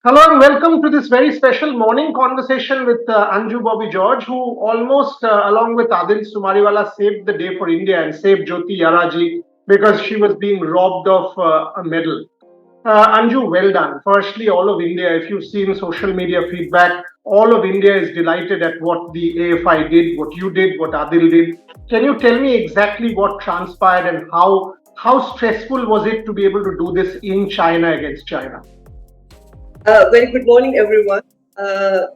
Hello and welcome to this very special morning conversation with Anju Bobby George, who almost, along with Adil Sumariwala, saved the day for India and saved Jyothi Yarraji because she was being robbed of a medal. Anju, well done. Firstly, all of India, if you've seen social media feedback, all of India is delighted at what the AFI did, what you did, what Adil did. Can you tell me exactly what transpired and how stressful was it to be able to do this in China against China? Very good morning, everyone.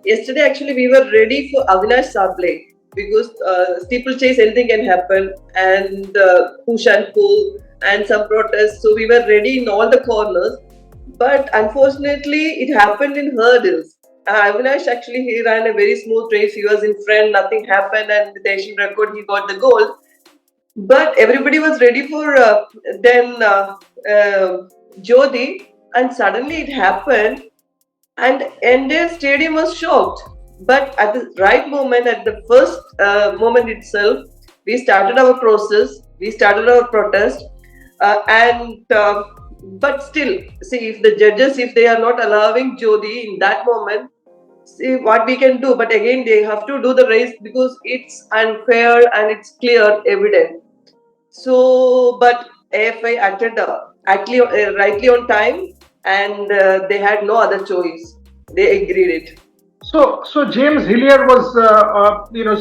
Yesterday, actually, we were ready for Avinash Sable because steeplechase, anything can happen, and push and pull, and some protests. So we were ready in all the corners. But unfortunately, it happened in hurdles. Avinash actually he ran a very smooth race. He was in front, nothing happened, and with the Asian record, he got the gold. But everybody was ready for Jyothi, and suddenly it happened and entire stadium was shocked. But at the right moment, at the first moment itself, we started our process, we started our protest, and but still, see if the judges, if they are not allowing Jodi in that moment, see what we can do. But again, they have to do the race because it's unfair and it's clear, evident. So, but AFI acted rightly on time, and they had no other choice. They agreed it. So James Hillier was,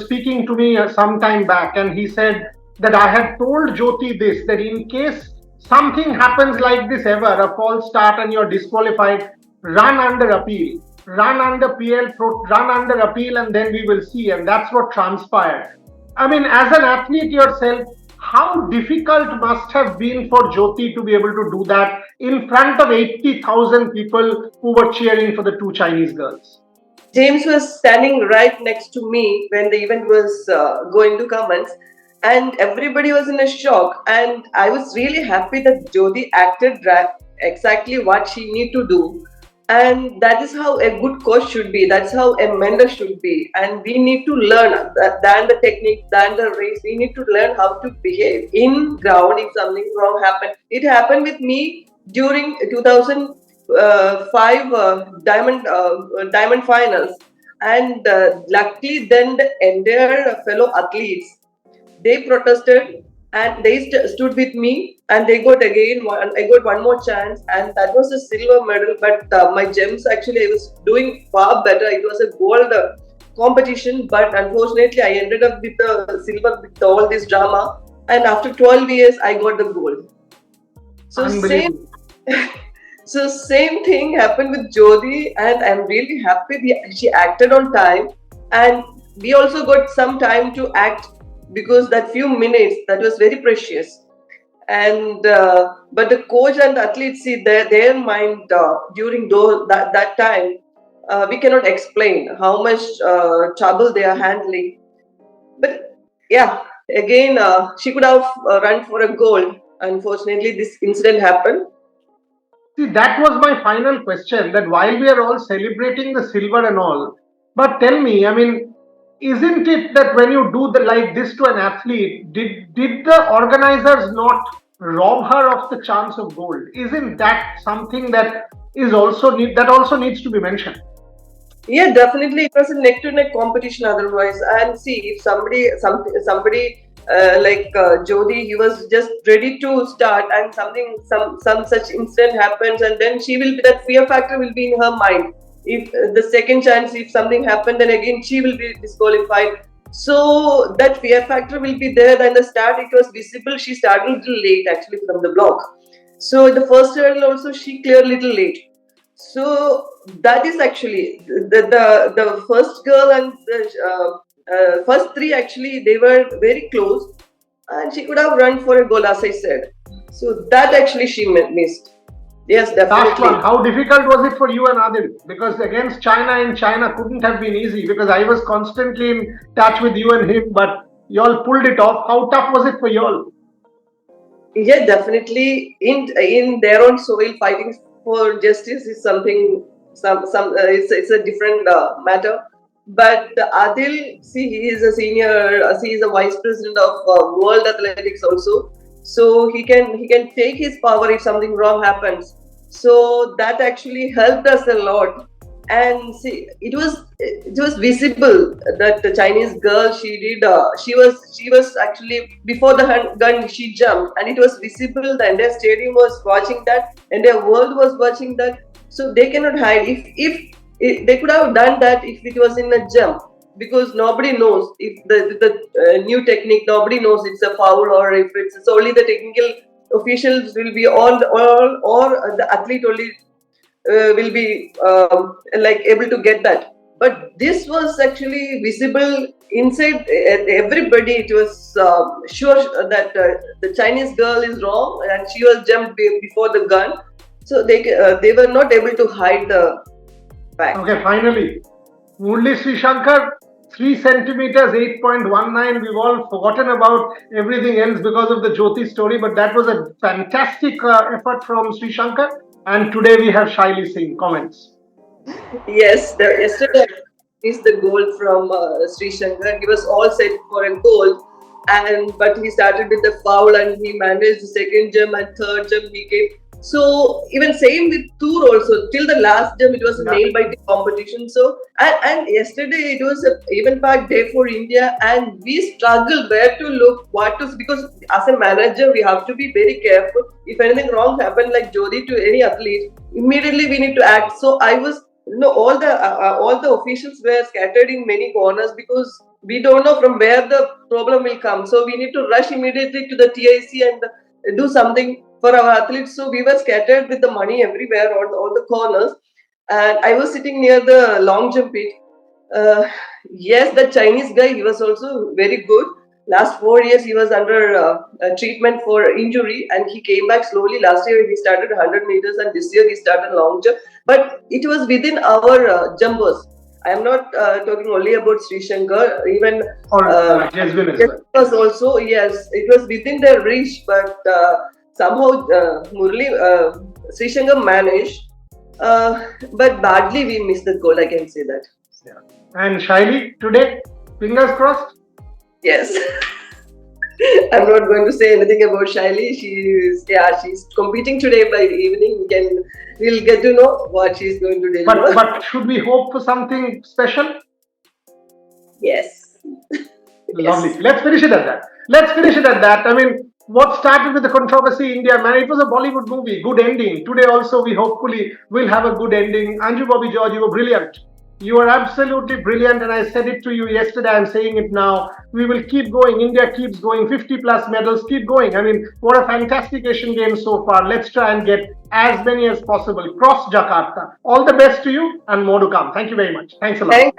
speaking to me some time back, and he said that I had told Jyoti this, that in case something happens like this ever, a false start and you're disqualified, run under appeal, run under appeal, and then we will see. And that's what transpired. I mean, as an athlete yourself, how difficult must have been for Jyoti to be able to do that in front of 80,000 people who were cheering for the two Chinese girls? James was standing right next to me when the event was going to commence, and everybody was in a shock. And I was really happy that Jyoti acted exactly what she need to do, and that is how a good coach should be. That's how a mentor should be. And we need to learn than the technique, than the race. We need to learn how to behave in ground if something wrong happened. It happened with me during 2005 diamond finals, and luckily then the entire fellow athletes they protested and they stood with me, and they got again I got one more chance, and that was a silver medal. But my gems, actually I was doing far better. It was a gold competition, but unfortunately I ended up with the silver with all this drama, and after 12 years I got the gold. So same so same thing happened with Jodi, and I'm really happy she acted on time, and we also got some time to act because that few minutes that was very precious. And but the coach and the athletes, see their mind during that time, we cannot explain how much trouble they are handling. But yeah, again, she could have run for a gold. Unfortunately, this incident happened. See, that was my final question. That while we are all celebrating the silver and all, but tell me, I mean, isn't it that when you do the like this to an athlete, did the organizers not rob her of the chance of gold? Isn't that something that is also that also needs to be mentioned? Yeah, definitely, it was a neck to neck competition otherwise. And see, if somebody like Jodi, he was just ready to start, and some such incident happens, and then she will be, that fear factor will be in her mind. If the second chance, if something happened, then again she will be disqualified. So that fear factor will be there. Then the start, it was visible. She started a little late actually from the block. So the first hurdle also she cleared a little late. So that is actually the first girl, and the first three, actually they were very close, and she could have run for a goal, as I said. So that actually she missed. Yes, Last definitely. one, how difficult was it for you and Adil? Because against China in China couldn't have been easy because I was constantly in touch with you and him, but y'all pulled it off. How tough was it for y'all? Yeah, definitely. In their own soil, fighting for justice is something. It's a different matter. But Adil, see, he is a senior. He is a vice president of World Athletics also. So he can take his power if something wrong happens. So that actually helped us a lot. And see, it was visible that the Chinese girl, she was actually before the gun she jumped, and it was visible. The entire stadium was watching that, entire world was watching that. So they cannot hide. If they could have done that if it was in a jump, because nobody knows if the new technique, nobody knows it's a foul or if it's only the technical officials will be all or the athlete only will be like able to get that. But this was actually visible inside everybody. It was sure that the Chinese girl is wrong and she was jumped before the gun. So they were not able to hide the fact. Okay, finally, Murli Sri Shankar, 3 centimeters, 8.19. We've all forgotten about everything else because of the Jyothi story, but that was a fantastic effort from Sri Shankar. And today we have Shaili Singh. Comments. Yes, yesterday is the goal from Sri Shankar. He was all set for a goal, and but he started with the foul and he managed the second jump and third jump he came. So even same with Tour also. Till the last jump, it was a nail biting competition. So and yesterday it was a even packed day for India, and we struggled where to look, what to, because as a manager we have to be very careful. If anything wrong happened like Jyothi to any athlete, immediately we need to act. So I was, all the officials were scattered in many corners because we don't know from where the problem will come. So we need to rush immediately to the TIC and do something for our athletes. So we were scattered with the money everywhere on all the corners. And I was sitting near the long jump pit. Yes, the Chinese guy, he was also very good. Last 4 years he was under treatment for injury, and he came back slowly. Last year he started 100 meters, and this year he started long jump. But it was within our jumpers. I am not talking only about Sri Shankar. Even Jasmine as well. was also, yes, it was within their reach, but somehow Murli Sri Shankar managed. But badly we missed the goal. I can say that. Yeah. And Shaili, today, fingers crossed. Yes. I'm not going to say anything about Shaili. She's competing today by evening. We'll get to know what she's going to deliver. But should we hope for something special? Yes. Lovely. Let's finish it at that. I mean, what started with the controversy India, man, it was a Bollywood movie. Good ending. Today also we hopefully will have a good ending. Anju Bobby George, you were brilliant. You are absolutely brilliant, and I said it to you yesterday. I'm saying it now. We will keep going. India keeps going. 50 plus medals, keep going. I mean, what a fantastic Asian Games so far. Let's try and get as many as possible. Cross Jakarta. All the best to you, and more to come. Thank you very much. Thanks a lot.